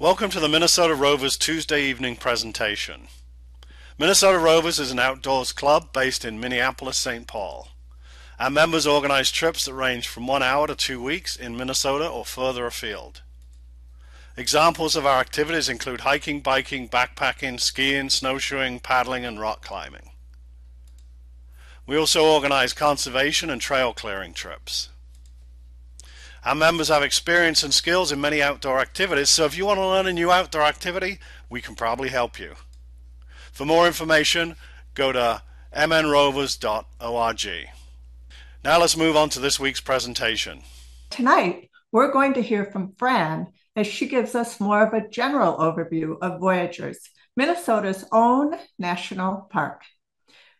Welcome to the Minnesota Rovers Tuesday evening presentation. Minnesota Rovers is an outdoors club based in Minneapolis, St. Paul. Our members organize trips that range from 1 hour to 2 weeks in Minnesota or further afield. Examples of our activities include hiking, biking, backpacking, skiing, snowshoeing, paddling, and rock climbing. We also organize conservation and trail clearing trips. Our members have experience and skills in many outdoor activities, so if you want to learn a new outdoor activity, we can probably help you. For more information, go to mnrovers.org. Now let's move on to this week's presentation. Tonight, we're going to hear from Fran as she gives us more of a general overview of Voyageurs, Minnesota's own national park.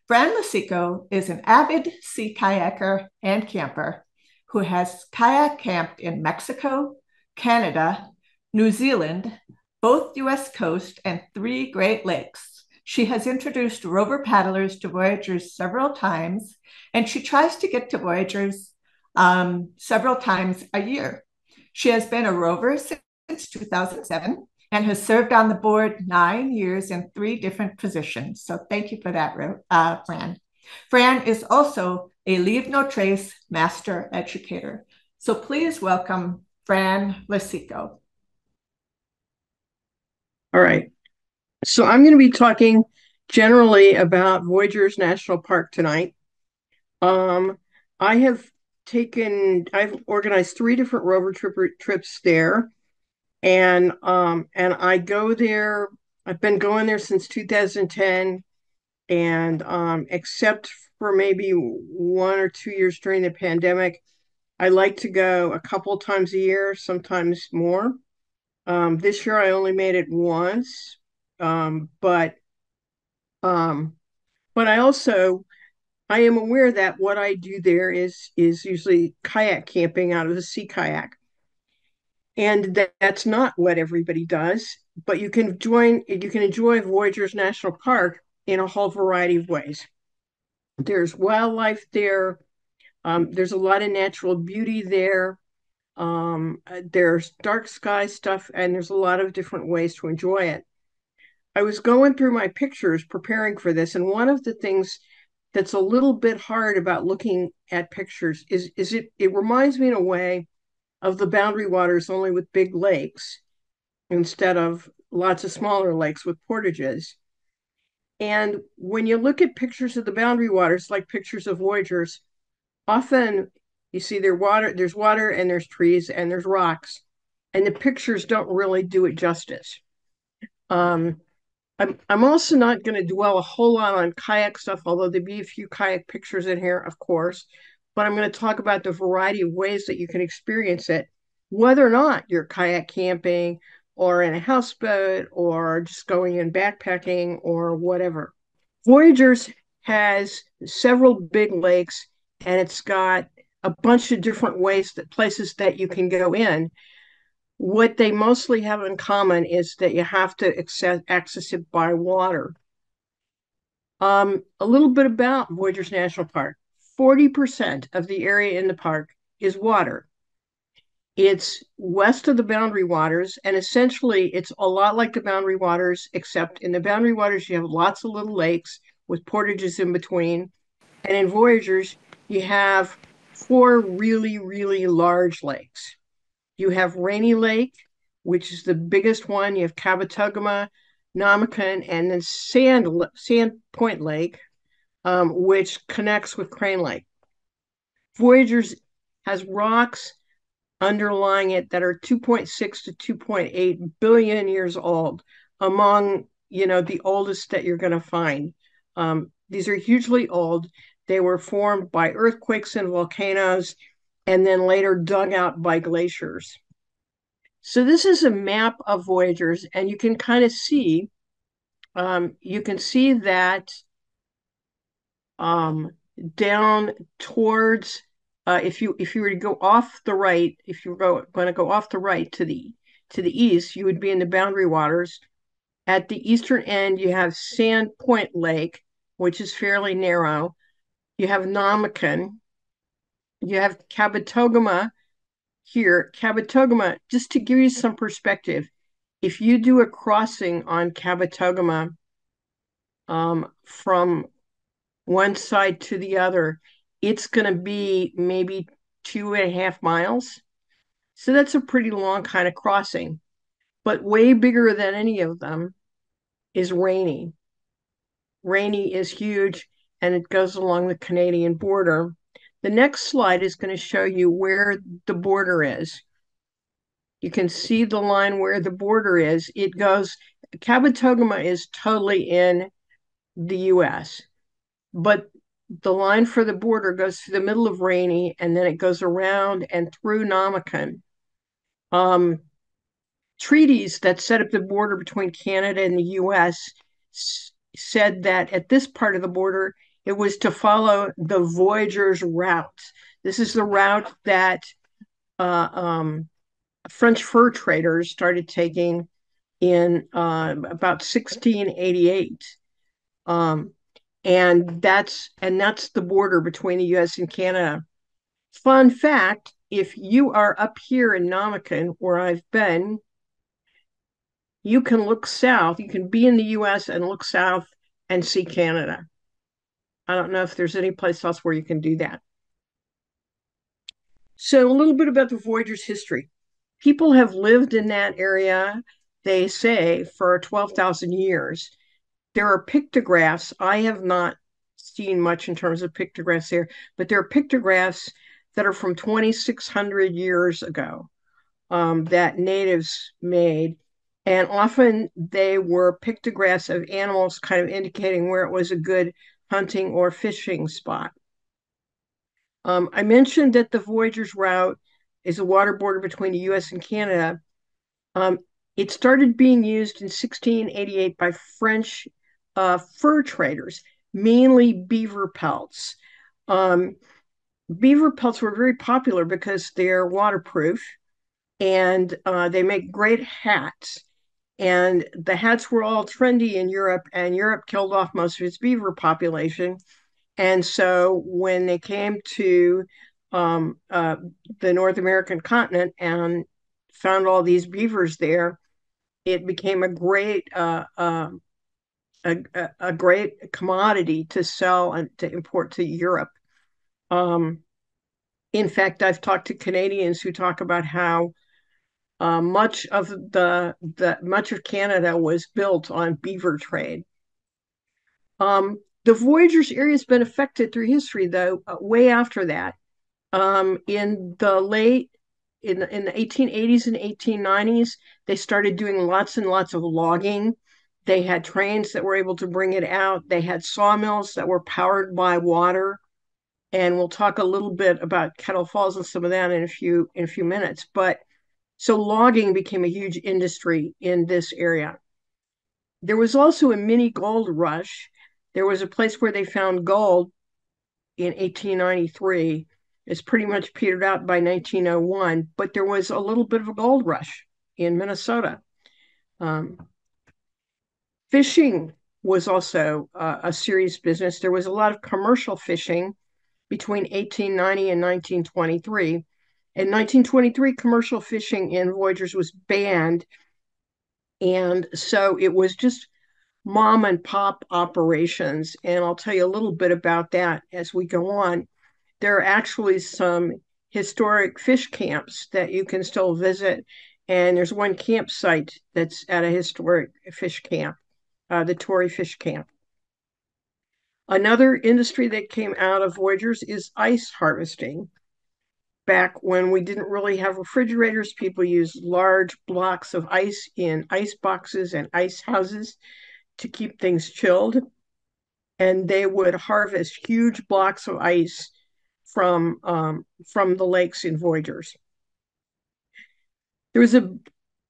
Fran Lasico is an avid sea kayaker and camper who has kayak camped in Mexico, Canada, New Zealand, both U.S. coast, and 3 Great Lakes. She has introduced rover paddlers to Voyageurs several times, and she tries to get to Voyageurs several times a year. She has been a rover since 2007 and has served on the board 9 years in 3 different positions. So thank you for that, Fran. Fran is also a Leave No Trace master educator. So please welcome Fran Lasico. All right. So I'm going to be talking generally about Voyageurs National Park tonight. I've organized 3 different rover trips there, and I go there. I've been going there since 2010, and except for maybe 1 or 2 years during the pandemic, I like to go a couple times a year, sometimes more. This year I only made it once, but I am aware that what I do there is usually kayak camping out of the sea kayak. And that's not what everybody does, but you can enjoy Voyageurs National Park in a whole variety of ways. There's wildlife there. There's a lot of natural beauty there. There's dark sky stuff, and there's a lot of different ways to enjoy it. I was going through my pictures preparing for this, and one of the things that's a little bit hard about looking at pictures is it reminds me in a way of the Boundary Waters, only with big lakes instead of lots of smaller lakes with portages. And when you look at pictures of the Boundary Waters, like pictures of Voyageurs, often you see there's water and there's trees and there's rocks, and the pictures don't really do it justice. I'm also not going to dwell a whole lot on kayak stuff, although there'll be a few kayak pictures in here, of course. But I'm going to talk about the variety of ways that you can experience it, whether or not you're kayak camping or in a houseboat or just going in backpacking or whatever. Voyageurs has several big lakes, and it's got a bunch of different places that you can go in. What they mostly have in common is that you have to access it by water. A little bit about Voyageurs National Park. 40% of the area in the park is water. It's west of the Boundary Waters, and essentially it's a lot like the Boundary Waters, except in the Boundary Waters you have lots of little lakes with portages in between. And in Voyageurs, you have 4 really, really large lakes. You have Rainy Lake, which is the biggest one. You have Kabetogama, Namakan, and then Sand Point Lake, which connects with Crane Lake. Voyageurs has rocks underlying it that are 2.6 to 2.8 billion years old, among the oldest that you're going to find. These are hugely old. They were formed by earthquakes and volcanoes, and then later dug out by glaciers. So this is a map of Voyageurs, and you can kind of see, that down towards, if you were to go off the right, if you're going to go off the right to the east, you would be in the Boundary Waters. At the eastern end, you have Sand Point Lake, which is fairly narrow. You have Namakan. You have Kabetogama here. Kabetogama, just to give you some perspective, if you do a crossing on Kabetogama from one side to the other, it's going to be maybe 2.5 miles. So that's a pretty long kind of crossing. But way bigger than any of them is Rainy. Rainy is huge, and it goes along the Canadian border. The next slide is going to show you where the border is. You can see the line where the border is. It goes, Kabetogama is totally in the US, but the line for the border goes through the middle of Rainy, and then it goes around and through Namakan. Treaties that set up the border between Canada and the US said that at this part of the border, it was to follow the Voyageurs route. This is the route that French fur traders started taking in about 1688. And that's the border between the US and Canada. Fun fact, if you are up here in Namakan, where I've been, you can look south. You can be in the US and look south and see Canada. I don't know if there's any place else where you can do that. So a little bit about the Voyageurs' history. People have lived in that area, they say, for 12,000 years. There are pictographs. I have not seen much in terms of pictographs there, but there are pictographs that are from 2,600 years ago that natives made. And often they were pictographs of animals kind of indicating where it was a good hunting or fishing spot. I mentioned that the Voyageurs route is a water border between the US and Canada. It started being used in 1688 by French fur traders, mainly beaver pelts. Beaver pelts were very popular because they're waterproof and they make great hats. And the hats were all trendy in Europe, and Europe killed off most of its beaver population. And so when they came to the North American continent and found all these beavers there, it became a great great commodity to sell and to import to Europe. In fact, I've talked to Canadians who talk about how much of Canada was built on beaver trade. The Voyageurs area has been affected through history, though, way after that. In the 1880s and 1890s, they started doing lots and lots of logging. They had trains that were able to bring it out. They had sawmills that were powered by water. And we'll talk a little bit about Kettle Falls and some of that in a few minutes. But so logging became a huge industry in this area. There was also a mini gold rush. There was a place where they found gold in 1893. It's pretty much petered out by 1901, but there was a little bit of a gold rush in Minnesota. Fishing was also a serious business. There was a lot of commercial fishing between 1890 and 1923. In 1923, commercial fishing in Voyageurs was banned. And so it was just mom and pop operations. And I'll tell you a little bit about that as we go on. There are actually some historic fish camps that you can still visit. And there's one campsite that's at a historic fish camp, the Torrey Fish Camp. Another industry that came out of Voyageurs is ice harvesting. Back when we didn't really have refrigerators, people used large blocks of ice in ice boxes and ice houses to keep things chilled. And they would harvest huge blocks of ice from the lakes in Voyageurs. There was a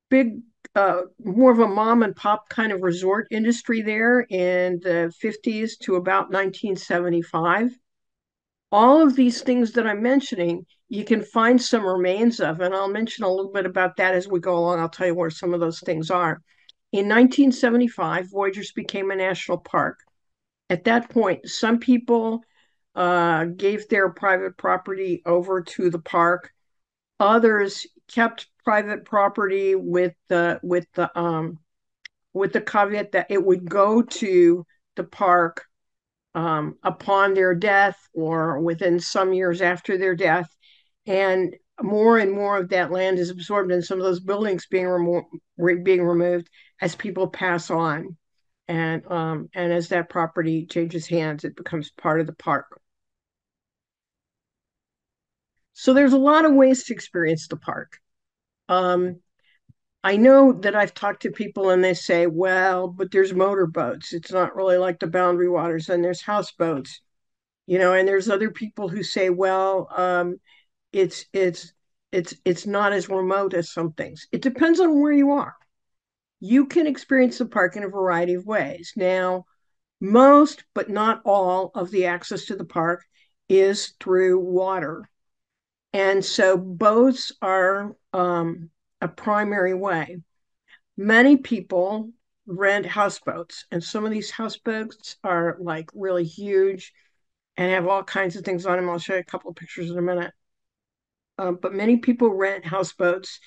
big, more of a mom and pop kind of resort industry there in the 50s to about 1975. All of these things that I'm mentioning, you can find some remains of, and I'll mention a little bit about that as we go along. I'll tell you where some of those things are. In 1975, Voyageurs became a national park. At that point, some people gave their private property over to the park. Others kept private property with the caveat that it would go to the park upon their death or within some years after their death. And more of that land is absorbed in some of those buildings being removed as people pass on. And as that property changes hands, it becomes part of the park. So there's a lot of ways to experience the park. I know that I've talked to people and they say, well, but there's motorboats. It's not really like the Boundary Waters, and there's houseboats, and there's other people who say, well, it's not as remote as some things. It depends on where you are. You can experience the park in a variety of ways. Now, most, but not all, of the access to the park is through water. And so boats are a primary way. Many people rent houseboats, and some of these houseboats are like really huge and have all kinds of things on them. I'll show you a couple of pictures in a minute. But many people rent houseboats.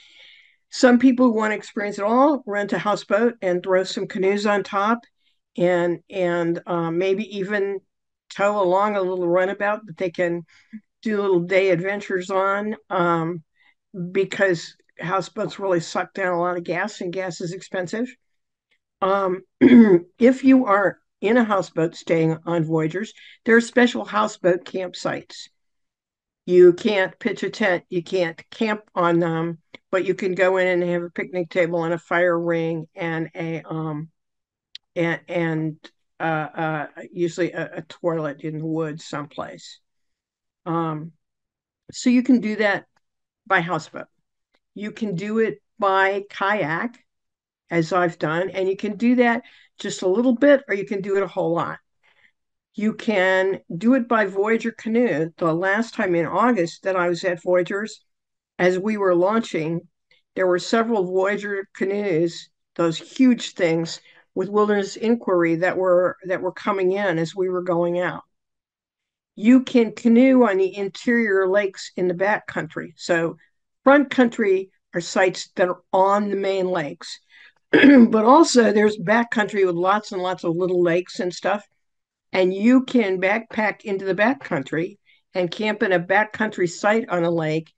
Some people who want to experience it all rent a houseboat and throw some canoes on top, and maybe even tow along a little runabout that they can do little day adventures on, because houseboats really suck down a lot of gas, and gas is expensive. If you are in a houseboat staying on Voyageurs, there are special houseboat campsites. You can't pitch a tent, you can't camp on them, but you can go in and have a picnic table and a fire ring and usually a toilet in the woods someplace. So you can do that by houseboat. You can do it by kayak, as I've done, and you can do that just a little bit, or you can do it a whole lot. You can do it by Voyager canoe. The last time in August that I was at Voyageurs, as we were launching, there were several Voyager canoes, those huge things with wilderness inquiry that were coming in as we were going out. You can canoe on the interior lakes in the backcountry. So front country are sites that are on the main lakes. But also there's backcountry with lots and lots of little lakes and stuff. And you can backpack into the backcountry and camp in a backcountry site on a lake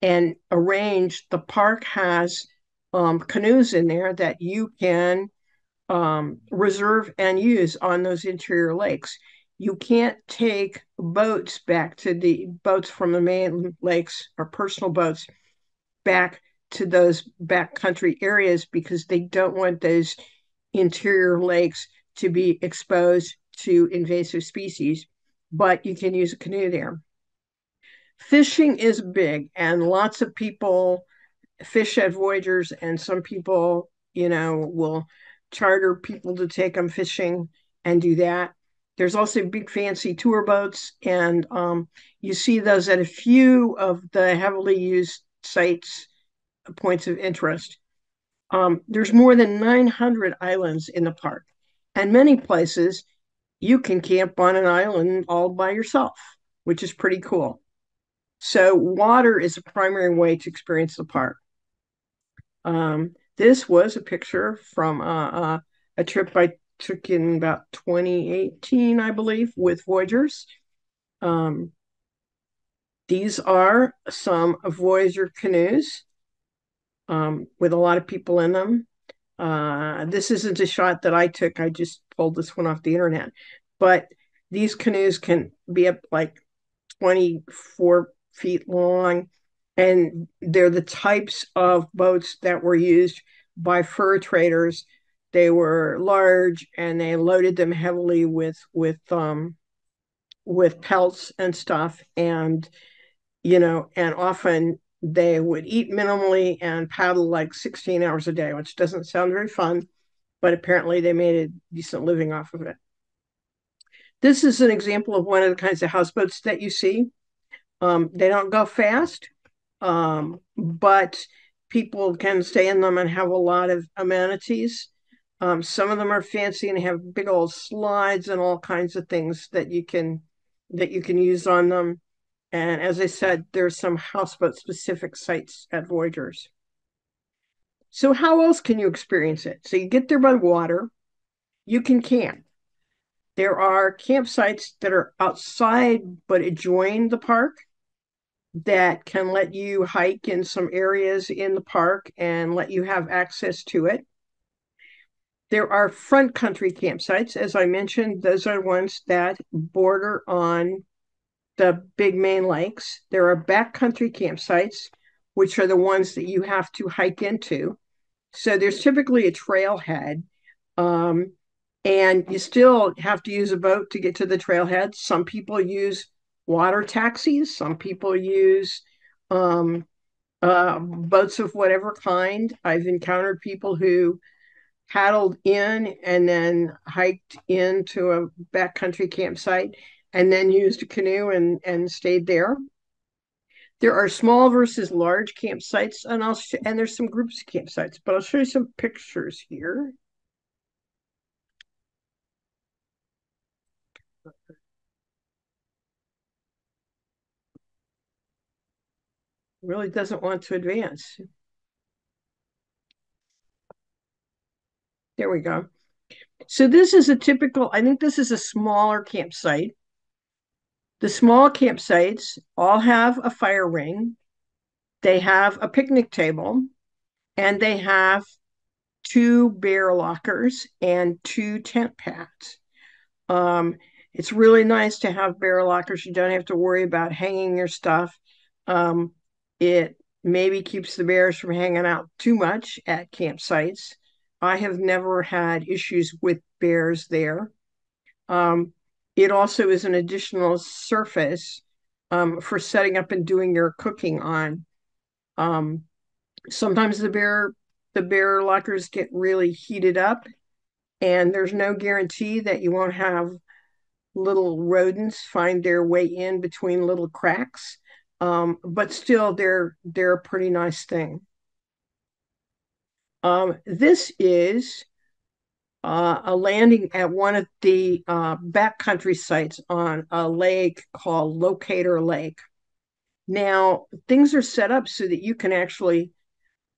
and arrange. The park has canoes in there that you can reserve and use on those interior lakes. You can't take boats back to the boats from the main lakes or personal boats back to those backcountry areas because they don't want those interior lakes to be exposed to invasive species, but you can use a canoe there. Fishing is big, and lots of people fish at Voyageurs, and some people, will charter people to take them fishing and do that. There's also big fancy tour boats, and you see those at a few of the heavily used sites, points of interest. There's more than 900 islands in the park, and many places you can camp on an island all by yourself, which is pretty cool. So water is a primary way to experience the park. This was a picture from a trip I took in about 2018, I believe, with Voyageurs. These are some Voyager canoes with a lot of people in them. This isn't a shot that I took. I just pulled this one off the internet. But these canoes can be up like 24 feet long, and they're the types of boats that were used by fur traders. They were large, and they loaded them heavily with pelts and stuff, and and often they would eat minimally and paddle like 16 hours a day, which doesn't sound very fun, but apparently they made a decent living off of it. This is an example of one of the kinds of houseboats that you see. They don't go fast, but people can stay in them and have a lot of amenities. Some of them are fancy and have big old slides and all kinds of things that you can use on them. And as I said, there's some houseboat specific sites at Voyageurs. So how else can you experience it? So you get there by water, you can camp. There are campsites that are outside but adjoin the park that can let you hike in some areas in the park and let you have access to it. There are front country campsites. As I mentioned, those are ones that border on the big main lakes. There are backcountry campsites, which are the ones that you have to hike into. So there's typically a trailhead, um, and you still have to use a boat to get to the trailhead. Some people use water taxis. Some people use um, boats of whatever kind. I've encountered people who paddled in and then hiked into a backcountry campsite and then used a canoe and stayed there. There are small versus large campsites, and there's some groups of campsites, but I'll show you some pictures here. Really doesn't want to advance. There we go. So this is a typical, I think this is a smaller campsite. The small campsites all have a fire ring. They have a picnic table, and they have two bear lockers and two tent pads. Um, it's really nice to have bear lockers. You don't have to worry about hanging your stuff. It maybe keeps the bears from hanging out too much at campsites. I have never had issues with bears there. Um, it also is an additional surface for setting up and doing your cooking on. Um, Sometimes the bear lockers get really heated up, and there's no guarantee that you won't have little rodents find their way in between little cracks. But still, they're a pretty nice thing. This is a landing at one of the backcountry sites on a lake called Locator Lake. Now, things are set up so that you can actually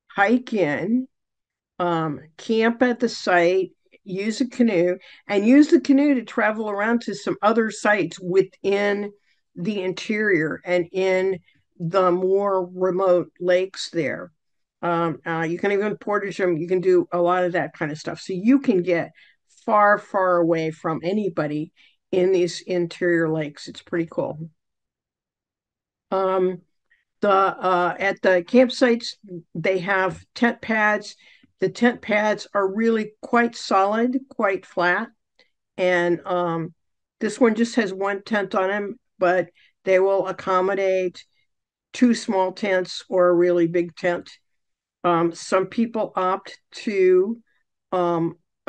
hike in, camp at the site, use a canoe, and use the canoe to travel around to some other sites within the interior and in the more remote lakes there. You can even portage them. You can do a lot of that kind of stuff. So you can get far, far away from anybody in these interior lakes. It's pretty cool. Um, the At the campsites, they have tent pads. The tent pads are really quite solid, quite flat, and this one just has one tent on them, but they will accommodate two small tents or a really big tent. Some people opt to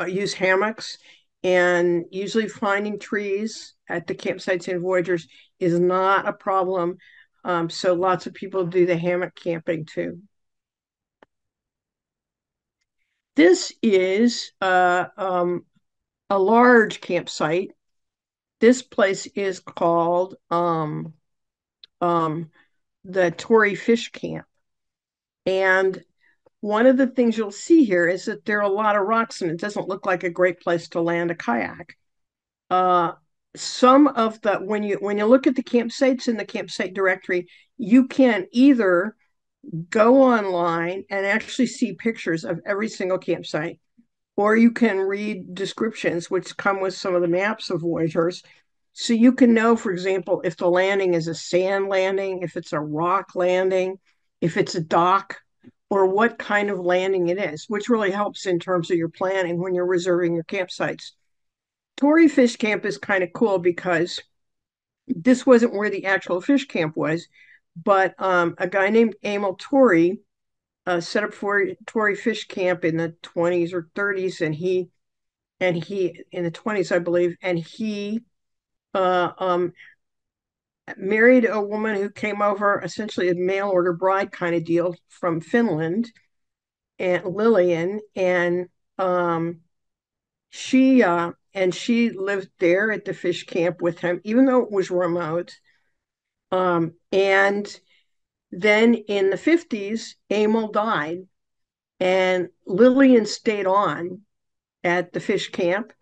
use hammocks, and usually finding trees at the campsites and Voyageurs is not a problem. So lots of people do the hammock camping too. This is a large campsite. This place is called the Tory Fish Camp. And one of the things you'll see here is that there are a lot of rocks, and it doesn't look like a great place to land a kayak. Uh, some of the when you look at the campsites in the campsite directory, you can either go online and actually see pictures of every single campsite, or you can read descriptions which come with some of the maps of Voyageurs. So you can know, for example, if the landing is a sand landing, if it's a rock landing, if it's a dock, or what kind of landing it is, which really helps in terms of your planning when you're reserving your campsites. Tory Fish Camp is kind of cool because this wasn't where the actual fish camp was, but a guy named Emil Tory set up for Tory Fish Camp in the 20s or 30s, and he in the 20s, I believe, and he married a woman who came over, essentially a mail order bride kind of deal from Finland, and Lillian, and she lived there at the fish camp with him, even though it was remote. And then in the 50s, Emil died, And Lillian stayed on at the fish camp,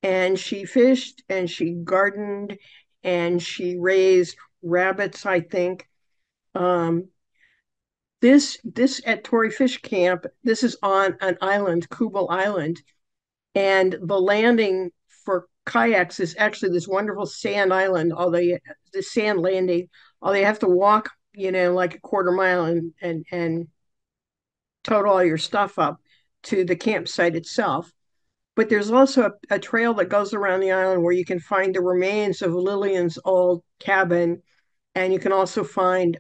and she fished and she gardened and she raised rabbits, I think. Um, this at Torrey Fish Camp, this is on an island, Kubel Island, and the landing for kayaks is actually this wonderful sand island, the sand landing, although you have to walk, like a quarter mile and tote all your stuff up to the campsite itself. But there's also a trail that goes around the island where you can find the remains of Lillian's old cabin, and you can also find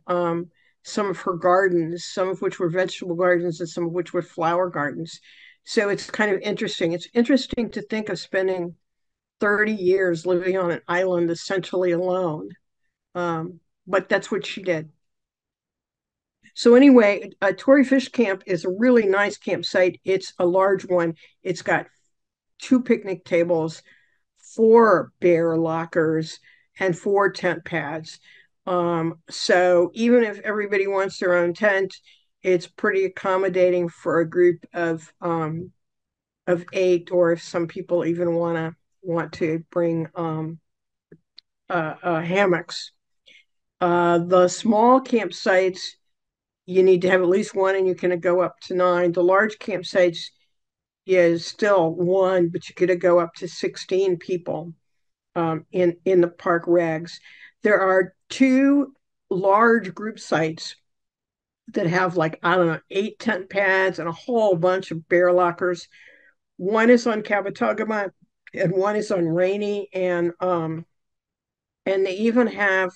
some of her gardens, some of which were vegetable gardens and some of which were flower gardens. So it's kind of interesting. It's interesting to think of spending 30 years living on an island essentially alone. But that's what she did. So anyway, Torrey Fish Camp is a really nice campsite. It's a large one. It's got 2 picnic tables, 4 bear lockers, and 4 tent pads. So even if everybody wants their own tent, it's pretty accommodating for a group of 8, or if some people even want to bring hammocks. The small campsites, you need to have at least one, and you can go up to 9. The large campsites is still 1, but you could go up to 16 people in the park regs. There are 2 large group sites that have, like, I don't know, 8 tent pads and a whole bunch of bear lockers. One is on Cabotagama and one is on Rainy, and they even have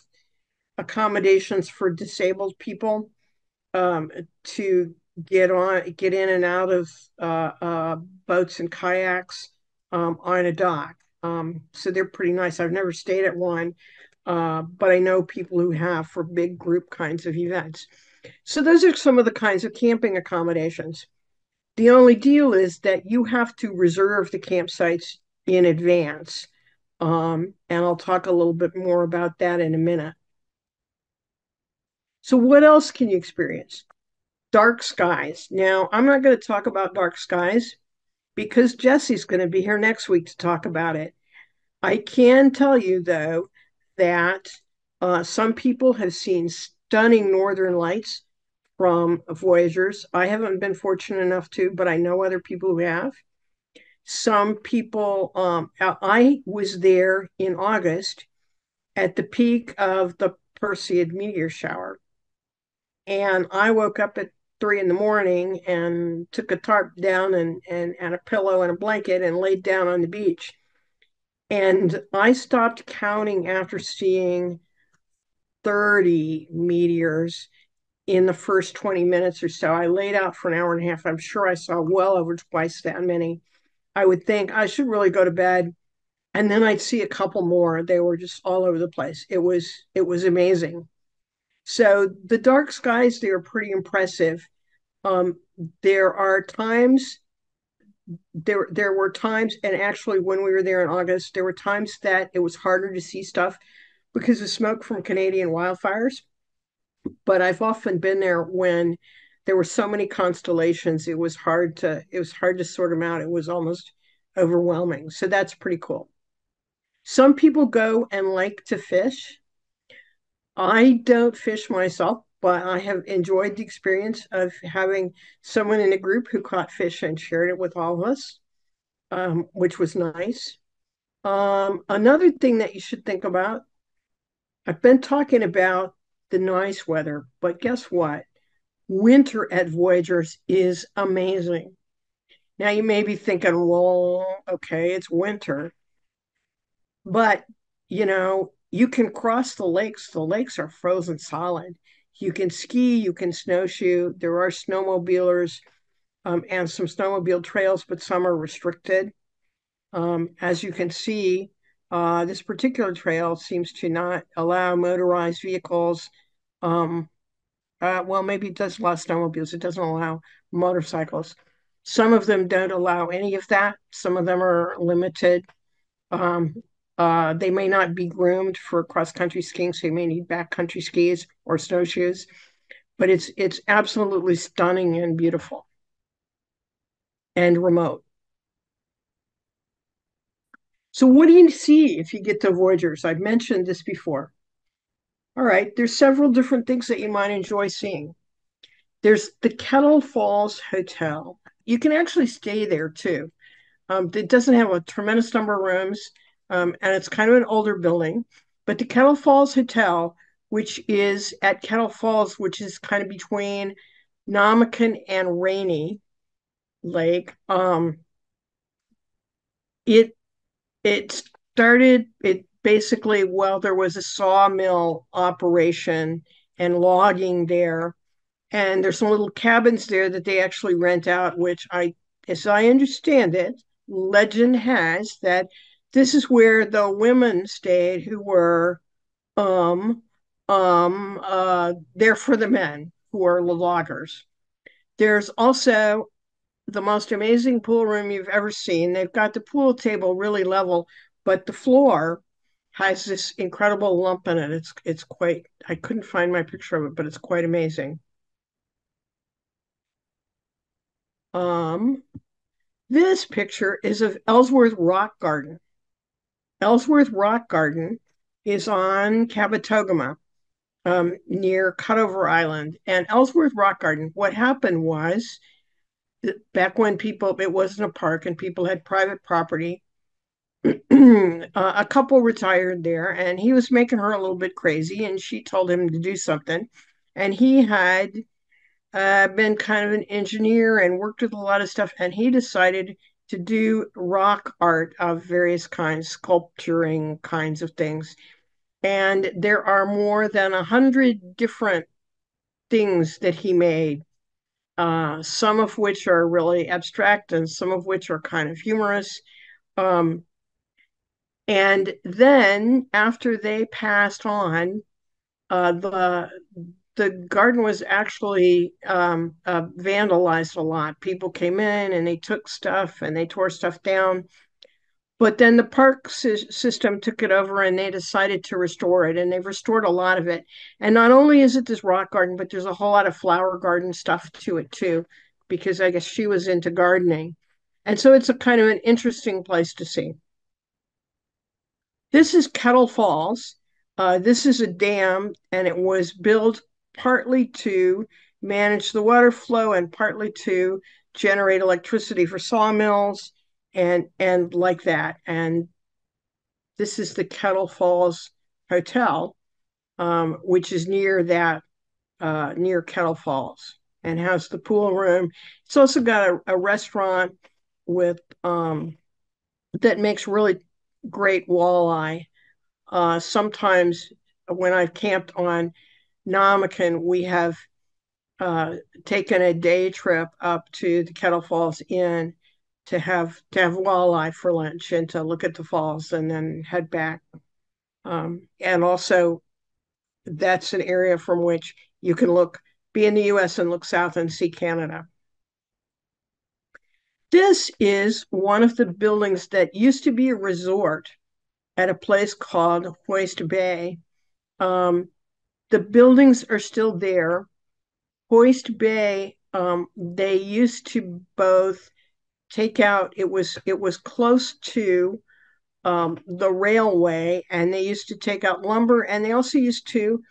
accommodations for disabled people to get in and out of boats and kayaks on a dock. So they're pretty nice. I've never stayed at one, but I know people who have for big group kinds of events. So those are some of the kinds of camping accommodations. The only deal is that you have to reserve the campsites in advance. And I'll talk a little bit more about that in a minute. So what else can you experience? Dark skies. Now, I'm not going to talk about dark skies because Jesse's going to be here next week to talk about it. I can tell you, though, that some people have seen stunning northern lights from Voyageurs. I haven't been fortunate enough to, but I know other people who have. Some people, I was there in August at the peak of the Perseid meteor shower. And I woke up at 3 in the morning and took a tarp down and a pillow and a blanket and laid down on the beach. And I stopped counting after seeing 30 meteors in the first 20 minutes or so. I laid out for an hour and a half. I'm sure I saw well over twice that many. I would think I should really go to bed. And then I'd see a couple more. They were just all over the place. It was amazing. So the dark skies, they are pretty impressive. Um, there are times there were times, and actually when we were there in August, there were times that it was harder to see stuff because of smoke from Canadian wildfires. But I've often been there when there were so many constellations, it was hard to sort them out. It was almost overwhelming. So that's pretty cool. Some people go and like to fish. I don't fish myself, but I have enjoyed the experience of having someone in a group who caught fish and shared it with all of us, which was nice. Another thing that you should think about, I've been talking about the nice weather, but guess what? Winter at Voyageurs is amazing. Now you may be thinking, well, okay, it's winter, but you can cross the lakes. The lakes are frozen solid. You can ski, you can snowshoe. There are snowmobilers and some snowmobile trails, but some are restricted. As you can see, this particular trail seems to not allow motorized vehicles. Well, maybe it does allow snowmobiles. It doesn't allow motorcycles. Some of them don't allow any of that. Some of them are limited. Um, they may not be groomed for cross-country skiing, so you may need backcountry skis or snowshoes. But it's absolutely stunning and beautiful. and remote. So what do you see if you get to Voyageurs? I've mentioned this before. All right, there's several different things that you might enjoy seeing. There's the Kettle Falls Hotel. You can actually stay there too. It doesn't have a tremendous number of rooms, and it's kind of an older building. But the Kettle Falls Hotel, which is at Kettle Falls, which is kind of between Namakan and Rainy Lake, it it started it basically while there was a sawmill operation and logging there, and there's some little cabins there that they actually rent out, which as I understand it, legend has that this is where the women stayed who were there for the men who are loggers. There's also the most amazing pool room you've ever seen. They've got the pool table really level, but the floor has this incredible lump in it. It's quite, I couldn't find my picture of it, but it's quite amazing. Um, this picture is of Ellsworth Rock Garden. Ellsworth Rock Garden is on Kabetogama, near Cutover Island. And Ellsworth Rock Garden, what happened was back when it wasn't a park and people had private property, a couple retired there, and he was making her a little bit crazy, and she told him to do something. And he had been kind of an engineer and worked with a lot of stuff, and he decided to do rock art of various kinds, sculpturing kinds of things. And there are more than 100 different things that he made, some of which are really abstract and some of which are kind of humorous. Um, and then after they passed on, the garden was actually vandalized a lot. People came in and they took stuff and they tore stuff down. But then the park system took it over and they decided to restore it, and they've restored a lot of it. And not only is it this rock garden, but there's a whole lot of flower garden stuff to it too, because I guess she was into gardening. And so it's a kind of an interesting place to see. This is Kettle Falls. This is a dam, and it was built partly to manage the water flow and partly to generate electricity for sawmills and like that. And this is the Kettle Falls Hotel, which is near Kettle Falls, and has the pool room. It's also got a restaurant with that makes really great walleye. Sometimes when I've camped on Namakan, we have taken a day trip up to the Kettle Falls Inn to have walleye for lunch and to look at the falls and then head back. And also, that's an area from which you can be in the U.S. and look south and see Canada. This is one of the buildings that used to be a resort at a place called Hoist Bay. The buildings are still there. Hoist Bay, they used to both take out, it was close to the railway, and they used to take out lumber, and they also used to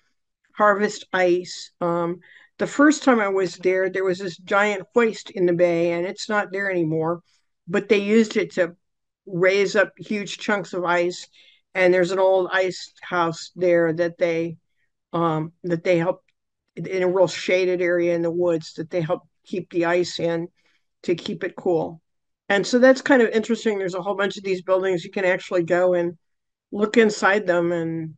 harvest ice. The first time I was there, there was this giant hoist in the bay, and it's not there anymore, but they used it to raise up huge chunks of ice. And there's an old ice house there that they help in a real shaded area in the woods that they help keep the ice in to keep it cool. And so that's kind of interesting. There's a whole bunch of these buildings. You can actually go and look inside them, and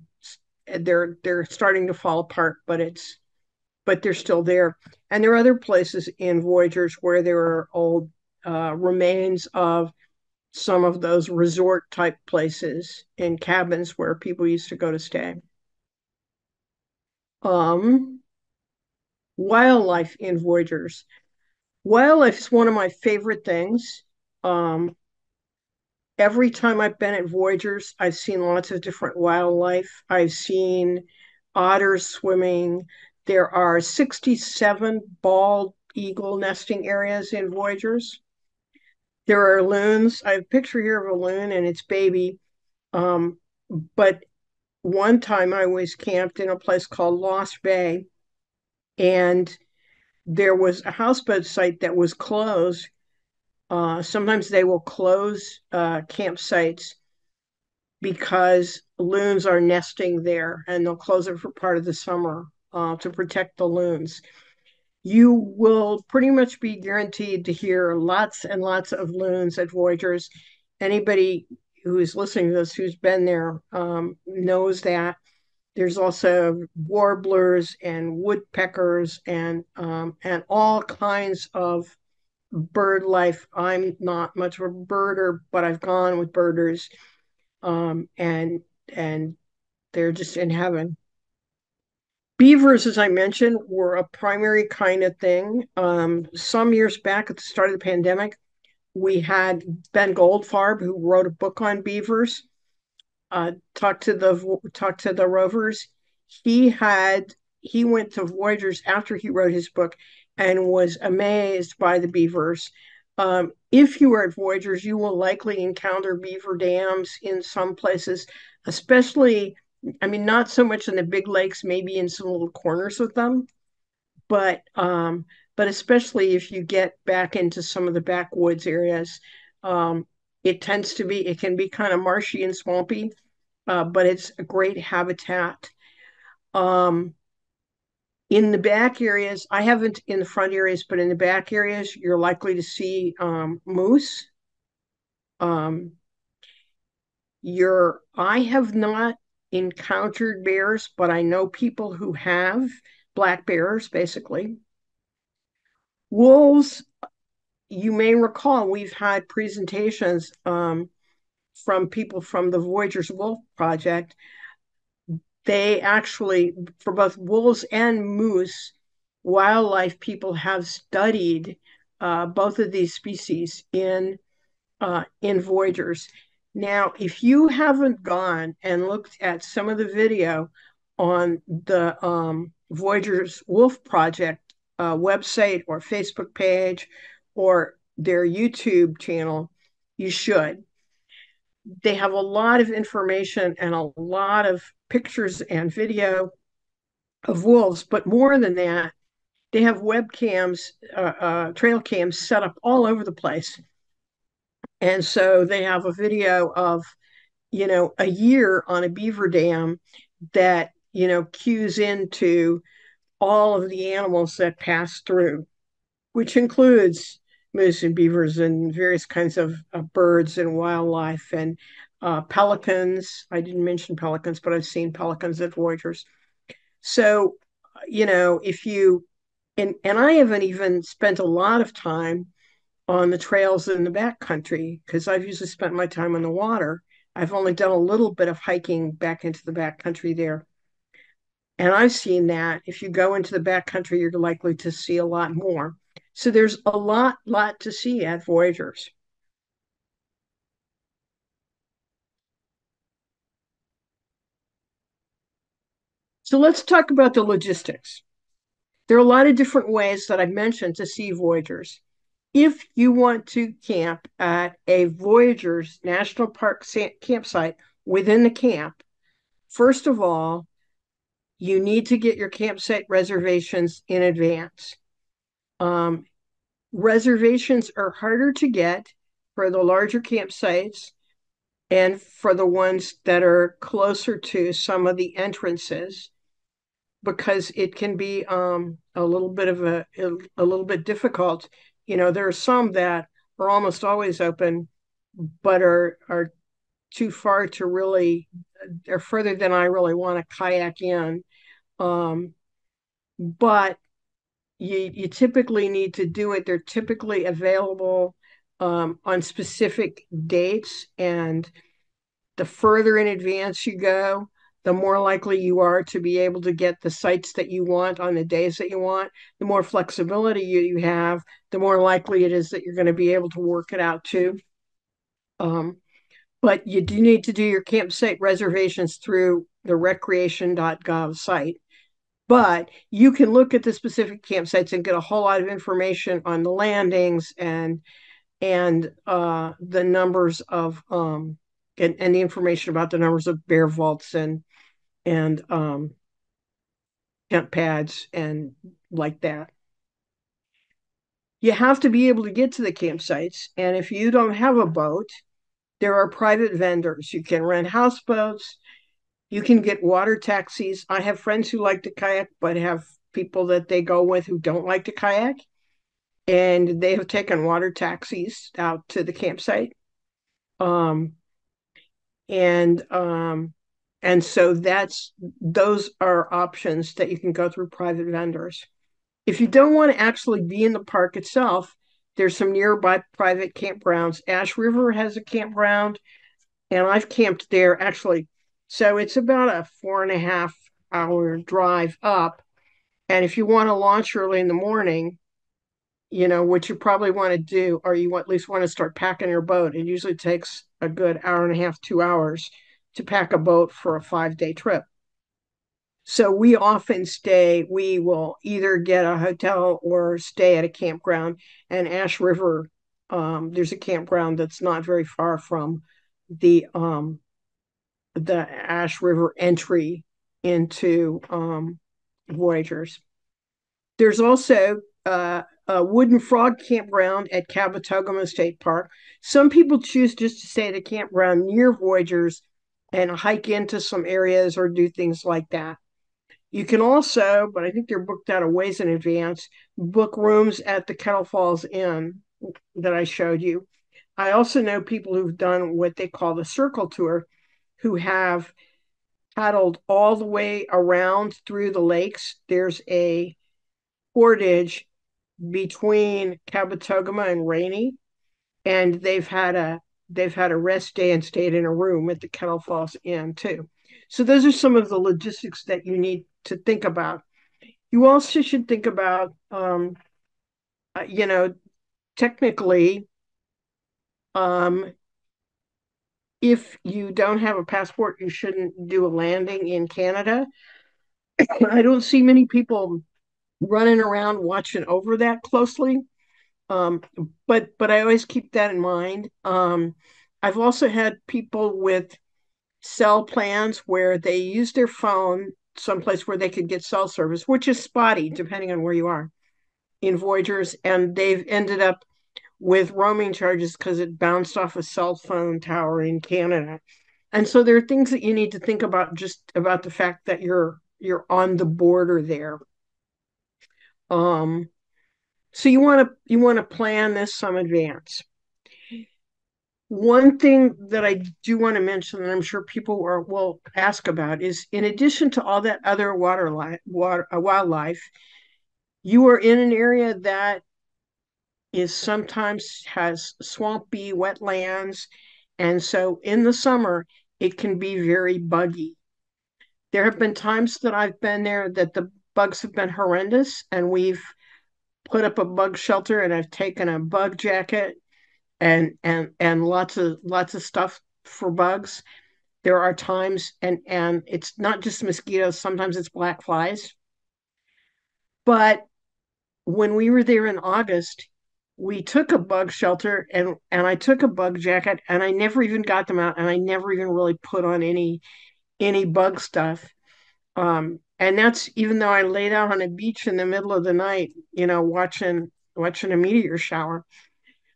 they're starting to fall apart, but they're still there. And there are other places in Voyageurs where there are old remains of some of those resort type places in cabins where people used to go to stay. Um, Wildlife in Voyageurs. Wildlife is one of my favorite things. Um, every time I've been at Voyageurs, I've seen lots of different wildlife. I've seen otters swimming. There are 67 bald eagle nesting areas in Voyageurs. There are loons. I have a picture here of a loon and its baby. Um, but one time I was camped in a place called Lost Bay, and there was a houseboat site that was closed. Sometimes they will close campsites because loons are nesting there, and they'll close it for part of the summer to protect the loons. You will pretty much be guaranteed to hear lots and lots of loons at Voyageurs. Anybody who is listening to this who's been there knows that. There's also warblers and woodpeckers and all kinds of bird life. I'm not much of a birder, but I've gone with birders, and they're just in heaven. Beavers, as I mentioned, were a primary kind of thing. Some years back at the start of the pandemic, we had Ben Goldfarb, who wrote a book on beavers, talked to the rovers. He went to Voyageurs after he wrote his book and was amazed by the beavers. If you are at Voyageurs, you will likely encounter beaver dams in some places, especially, I mean, not so much in the big lakes, maybe in some little corners of them, but especially if you get back into some of the backwoods areas, um, it can be kind of marshy and swampy, but it's a great habitat. Um, in the back areas, I haven't in the front areas, but in the back areas, you're likely to see moose. Um, I have not encountered bears, but I know people who have, black bears, basically. Wolves, you may recall, we've had presentations from people from the Voyageurs Wolf Project. They actually, for both wolves and moose, wildlife people have studied both of these species in Voyageurs. Now, if you haven't gone and looked at some of the video on the Voyageurs Wolf Project website or Facebook page or their YouTube channel, you should. They have a lot of information and a lot of pictures and video of wolves, but more than that, they have webcams, trail cams set up all over the place. And so they have a video of, a year on a beaver dam that, cues into all of the animals that pass through, which includes moose and beavers and various kinds of birds and wildlife and pelicans. I didn't mention pelicans, but I've seen pelicans at Voyageurs. So, if you, and I haven't even spent a lot of time on the trails in the backcountry because I've usually spent my time on the water. I've only done a little bit of hiking back into the backcountry there. And I've seen that if you go into the backcountry, you're likely to see a lot more. So there's a lot to see at Voyageurs. So let's talk about the logistics. There are a lot of different ways that I've mentioned to see Voyageurs. If you want to camp at a Voyageurs National Park campsite within the camp, first of all, you need to get your campsite reservations in advance. Reservations are harder to get for the larger campsites and for the ones that are closer to some of the entrances because it can be a little bit of a little bit difficult. There are some that are almost always open, but are too far to really, they're further than I really want to kayak in. But you typically need to do it. They're typically available on specific dates, and the further in advance you go, the more likely you are to be able to get the sites that you want on the days that you want. The more flexibility you have, the more likely it is that you're going to be able to work it out too. But you do need to do your campsite reservations through the recreation.gov site. But you can look at the specific campsites and get a whole lot of information on the landings and and the numbers of and the information about the numbers of bear vaults and tent pads and like that. You have to be able to get to the campsites, and if you don't have a boat, there are private vendors. You can rent houseboats. You can get water taxis. I have friends who like to kayak, but have people that they go with who don't like to kayak, and they have taken water taxis out to the campsite. Um, and so those are options that you can go through private vendors. If you don't want to actually be in the park itself, there's some nearby private campgrounds. Ash River has a campground, and I've camped there actually. So it's about a 4.5 hour drive up. And if you want to launch early in the morning, what you probably want to do, or you at least want to start packing your boat, it usually takes a good hour and a half, 2 hours to pack a boat for a 5-day trip. So we will either get a hotel or stay at a campground. And Ash River, there's a campground that's not very far from the Ash River entry into Voyageurs. There's also a wooden frog campground at Cabotogama State Park. Some people choose just to stay at a campground near Voyageurs and hike into some areas or do things like that. You can also, but I think they're booked out a ways in advance, book rooms at the Kettle Falls Inn that I showed you. I also know people who've done what they call the circle tour, who have paddled all the way around through the lakes. There's a portage between Cabotogama and Rainy, and they've had a rest day and stayed in a room at the Kettle Falls Inn too. So those are some of the logistics that you need to think about. You also should think about, uh, you know, technically, um, if you don't have a passport, you shouldn't do a landing in Canada. I don't see many people running around watching over that closely. Um, but I always keep that in mind. I've also had people with cell plans where they use their phone someplace where they could get cell service, which is spotty depending on where you are in Voyageurs, and they've ended up with roaming charges because it bounced off a cell phone tower in Canada. And so there are things that you need to think about just about the fact that you're on the border there. Um, so you want to plan this some advance. One thing that I do want to mention, and I'm sure people will ask about, is in addition to all that other wildlife, you are in an area that is sometimes has swampy wetlands, and so in the summer it can be very buggy. There have been times that I've been there that the bugs have been horrendous, and we've put up a bug shelter, and I've taken a bug jacket and lots of stuff for bugs. There are times, and it's not just mosquitoes, sometimes it's black flies. But when we were there in August, we took a bug shelter and I took a bug jacket, and I never even got them out, and I never even really put on any bug stuff. And that's even though I laid out on a beach in the middle of the night, watching a meteor shower.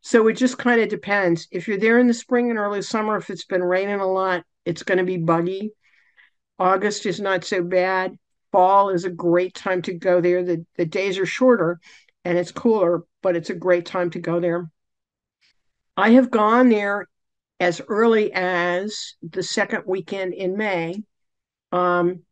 So it just kind of depends. If you're there in the spring and early summer, if it's been raining a lot, it's going to be buggy. August is not so bad. Fall is a great time to go there. The days are shorter and it's cooler, but it's a great time to go there. I have gone there as early as the second weekend in May. Um,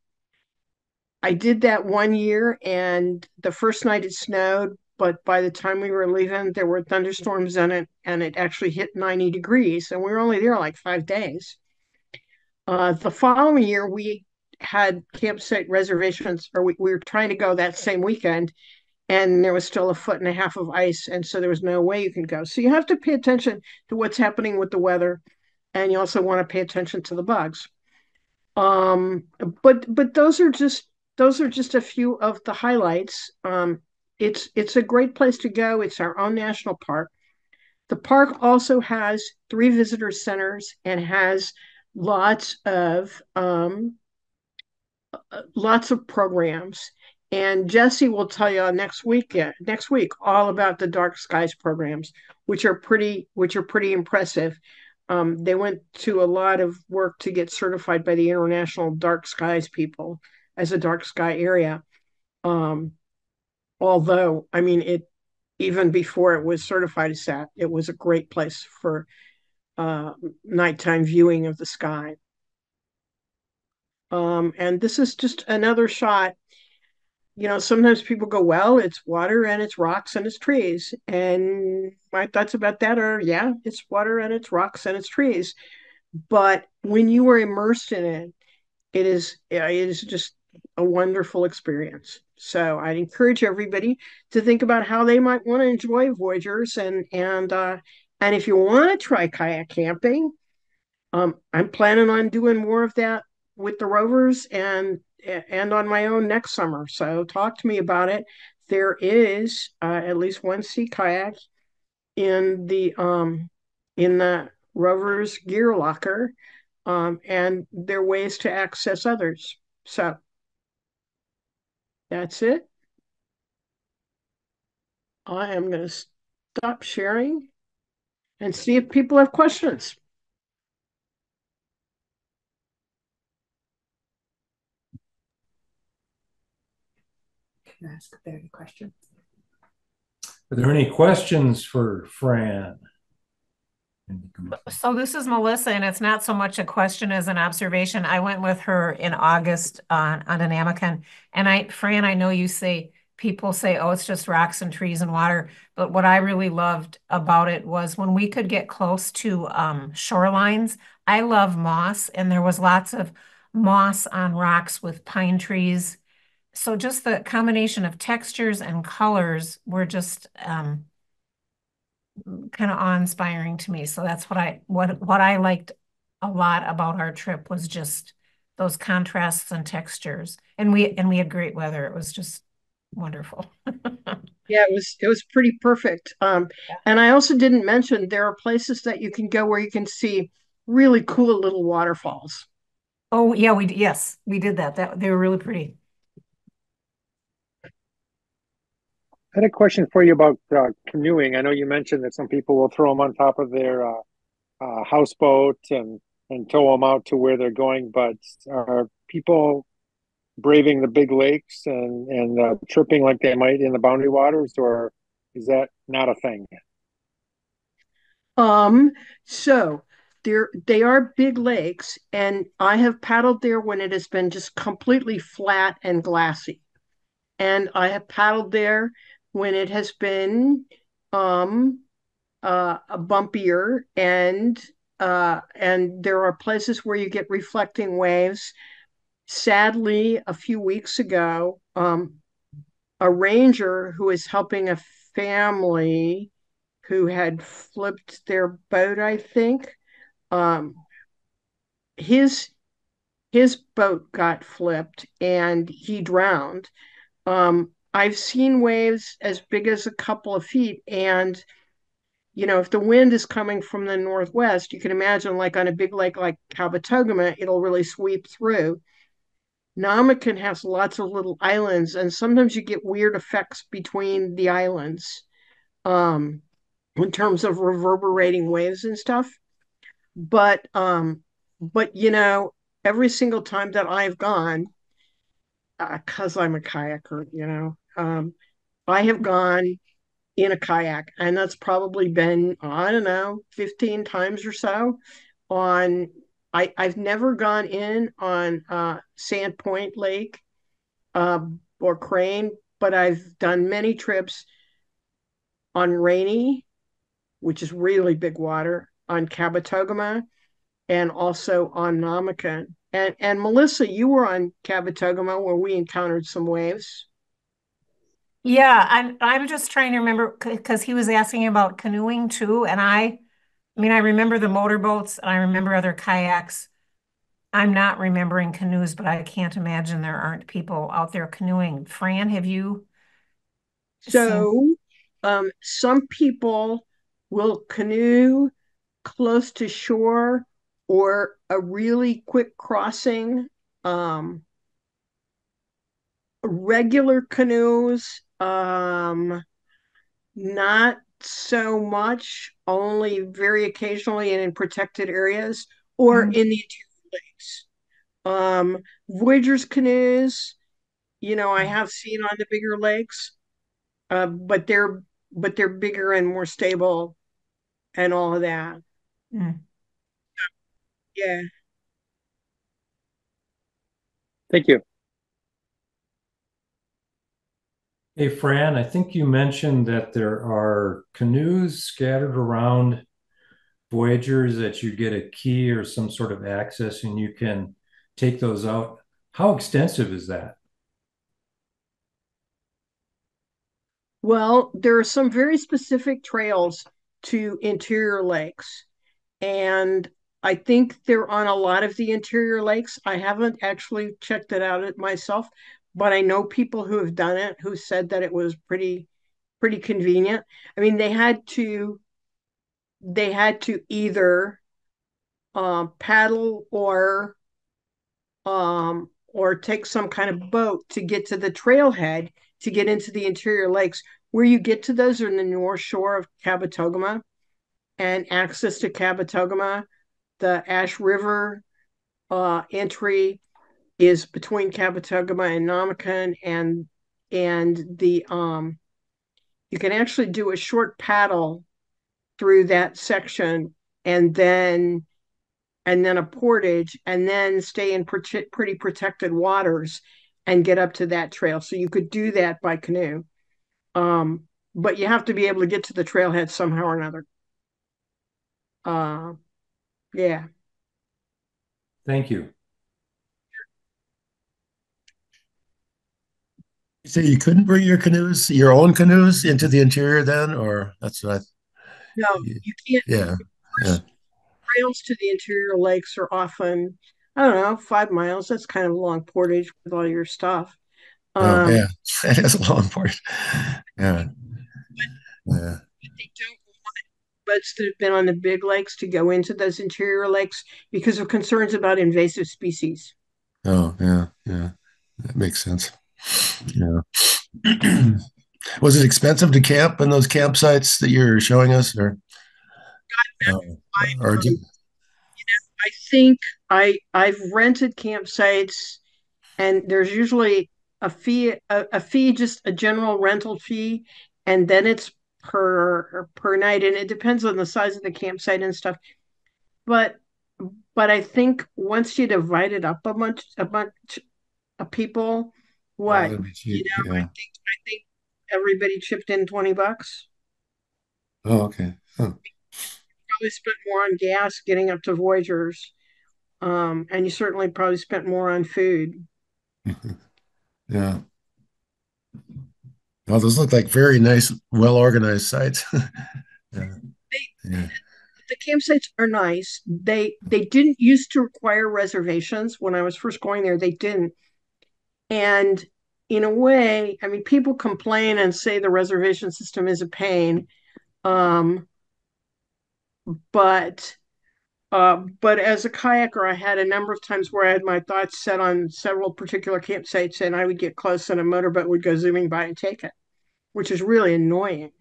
I did that one year, and the first night it snowed, but by the time we were leaving, there were thunderstorms in it, and it actually hit 90 degrees, and we were only there like 5 days. The following year, we had campsite reservations, or we were trying to go that same weekend, and there was still a foot and a half of ice, and so there was no way you can go. So you have to pay attention to what's happening with the weather, and you also want to pay attention to the bugs. Um, but those are just a few of the highlights. It's a great place to go. It's our own national park. The park also has 3 visitor centers and has lots of programs. And Jesse will tell you next week all about the dark skies programs, which are pretty impressive. They went to a lot of work to get certified by the International Dark Skies people as a dark sky area. Um, Although, I mean, it even before it was certified as that, it was a great place for nighttime viewing of the sky. And this is just another shot. Sometimes people go, well, it's water and it's rocks and it's trees. And my thoughts about that are, yeah, it's water and it's rocks and it's trees. But when you are immersed in it, it is just a wonderful experience. So I'd encourage everybody to think about how they might want to enjoy Voyagers, and if you want to try kayak camping, I'm planning on doing more of that with the Rovers and on my own next summer. So talk to me about it. There is at least one sea kayak in the Rovers gear locker, and there are ways to access others. So that's it. I am going to stop sharing and see if people have questions. Can I ask if there are any questions? Are there any questions for Fran? So this is Melissa, and it's not so much a question as an observation. I went with her in August on an Amakan, and Fran, I know people say, oh, it's just rocks and trees and water. But what I really loved about it was when we could get close to shorelines. I love moss, and there was lots of moss on rocks with pine trees. So just the combination of textures and colors were just kind of awe-inspiring to me. So that's what I liked a lot about our trip was just those contrasts and textures. And we had great weather. It was just wonderful. Yeah, it was pretty perfect. And I also didn't mention there are places that you can go where you can see really cool little waterfalls. Oh yeah, yes, we did that. They were really pretty. I had a question for you about canoeing. I know you mentioned that some people will throw them on top of their houseboat and tow them out to where they're going, but are people braving the big lakes and tripping like they might in the boundary waters, or is that not a thing? So they are big lakes, and I have paddled there when it has been just completely flat and glassy. And I have paddled there when it has been bumpier, and there are places where you get reflecting waves. Sadly, a few weeks ago, a ranger who is helping a family who had flipped their boat, I think, um, his his boat got flipped and he drowned. I've seen waves as big as a couple of feet, and if the wind is coming from the northwest, you can imagine, like on a big lake like Cabotogama, it'll really sweep through. Namakan has lots of little islands, and sometimes you get weird effects between the islands, in terms of reverberating waves and stuff. But every single time that I've gone, because I'm a kayaker, I have gone in a kayak, and that's probably been, I don't know, 15 times or so. On I've never gone in on Sandpoint Lake, or Crane, but I've done many trips on Rainy, which is really big water, on Cabotogama, and also on Namakan. And Melissa, you were on Cabotogama where we encountered some waves. Yeah, I'm just trying to remember because he was asking about canoeing too, and I mean I remember the motorboats and I remember other kayaks. I'm not remembering canoes, but I can't imagine there aren't people out there canoeing. Fran, have you seen? So some people will canoe close to shore or a really quick crossing. Regular canoes, not so much, only very occasionally and in protected areas or in the interior lakes. Voyageurs canoes, I have seen on the bigger lakes, but they're bigger and more stable and all of that. Mm. Yeah. Thank you. Hey, Fran, I think you mentioned that there are canoes scattered around Voyagers that you get a key or some sort of access and you can take those out. How extensive is that? Well, there are some very specific trails to interior lakes, and I think they're on a lot of the interior lakes. I haven't actually checked it out myself, but I know people who have done it who said that it was pretty convenient. I mean, they had to either paddle or take some kind of boat to get to the trailhead to get into the interior lakes. Where you get to those are in the north shore of Cabotogama and access to Cabotogama. The Ash River entry is between Cabotogama and Namakan, and the you can actually do a short paddle through that section, and then a portage, and then stay in pretty protected waters and get up to that trail. So you could do that by canoe. But you have to be able to get to the trailhead somehow or another. Uh, yeah. Thank you. So you couldn't bring your own canoes into the interior then, or that's what No, you can't. yeah, yeah. Trails to the interior lakes are often, I don't know, 5 miles. That's kind of a long portage with all your stuff. Oh, Um, yeah. That is a long part. Yeah, yeah. they don't want boats that have been on the big lakes to go into those interior lakes because of concerns about invasive species. Oh, yeah, yeah. That makes sense. Yeah. Was it expensive to camp in those campsites that you're showing us, uh, or Um, I think I've rented campsites, and there's usually a fee, just a general rental fee, and then it's per night, and it depends on the size of the campsite and stuff. But but I think once you divide it up a bunch of people, oh, what that'd be cheap. Yeah. I think everybody chipped in $20. Oh, okay. Oh, Probably spent more on gas getting up to Voyagers, and you certainly probably spent more on food. yeah. Oh, those look like very nice, well organized sites. Yeah, They yeah. the campsites are nice. They didn't used to require reservations when I was first going there. They didn't. And in a way, I mean, people complain and say the reservation system is a pain. Um, but but as a kayaker, I had a number of times where I had my thoughts set on several particular campsites, and I would get close, and a motorboat would go zooming by and take it, which is really annoying.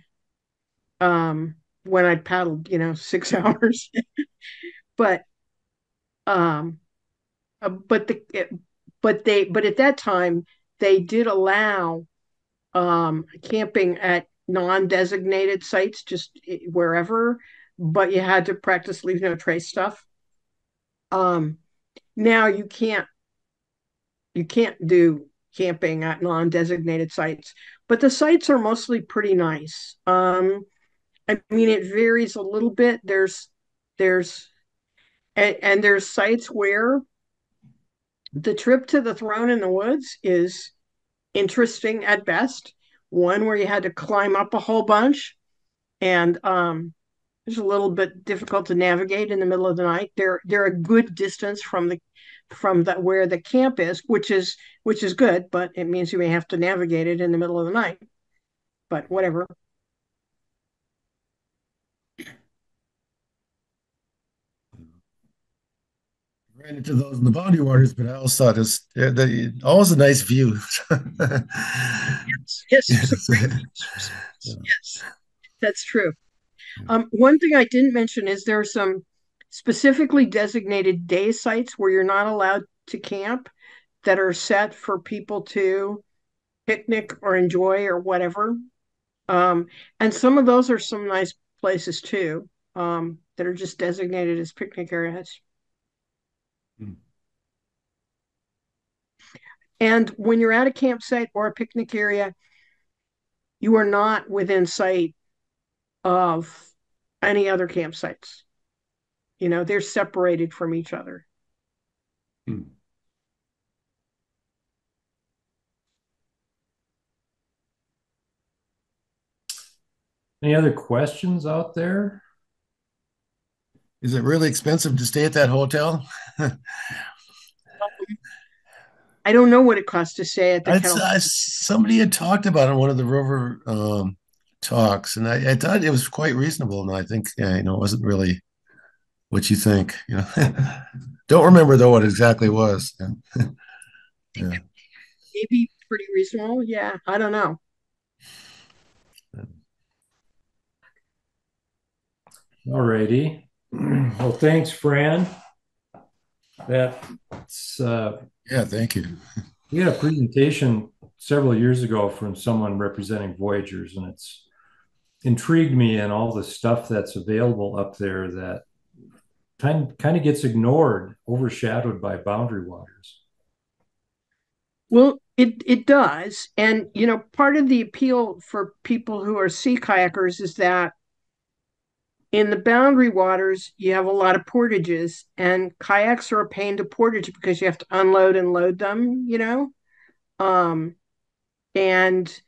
When I paddled, 6 hours, but um, but but at that time they did allow camping at non-designated sites, just wherever, but you had to practice leave no trace stuff. Um, Now you can't do camping at non-designated sites, but the sites are mostly pretty nice. I mean, it varies a little bit. There's and there's sites where the trip to the throne in the woods is interesting at best. One where you had to climb up a whole bunch, and it's a little bit difficult to navigate in the middle of the night. They're a good distance from the where the camp is, which is good, but it means you may have to navigate it in the middle of the night. But whatever. ran into those in the boundary waters, but I also thought always a nice view. Yes, some Yes. great pictures. Yes, that's true. One thing I didn't mention is there are some specifically designated day sites where you're not allowed to camp that are set for people to picnic or enjoy or whatever. And some of those are some nice places too, that are just designated as picnic areas. Hmm. And when you're at a campsite or a picnic area, you are not within sight of any other campsites. You know, they're separated from each other. Hmm. Any other questions out there? Is it really expensive to stay at that hotel? I don't know what it costs to stay at the Kettle. Somebody had talked about it in one of the Rover talks, and I thought it was quite reasonable. And I think, yeah, it wasn't really what you think. Don't remember though what exactly was. Yeah. Maybe pretty reasonable. Yeah, I don't know. All righty. Well, thanks, Fran. That's Yeah, thank you. we had a presentation several years ago from someone representing Voyageurs, and it's intrigued me and all the stuff that's available up there that kind of gets ignored, overshadowed by boundary waters. Well, it does. And part of the appeal for people who are sea kayakers is that in the boundary waters, you have a lot of portages, and kayaks are a pain to portage because you have to unload and load them. Um, and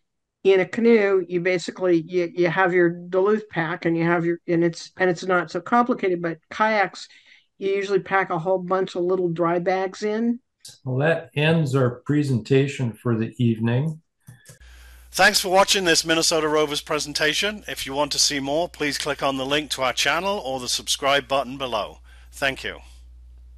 in a canoe, you basically you have your Duluth pack and you have it's not so complicated, but kayaks, you usually pack a whole bunch of little dry bags in. Well, that ends our presentation for the evening. Thanks for watching this Minnesota Rovers presentation. If you want to see more, please click on the link to our channel or the subscribe button below. Thank you.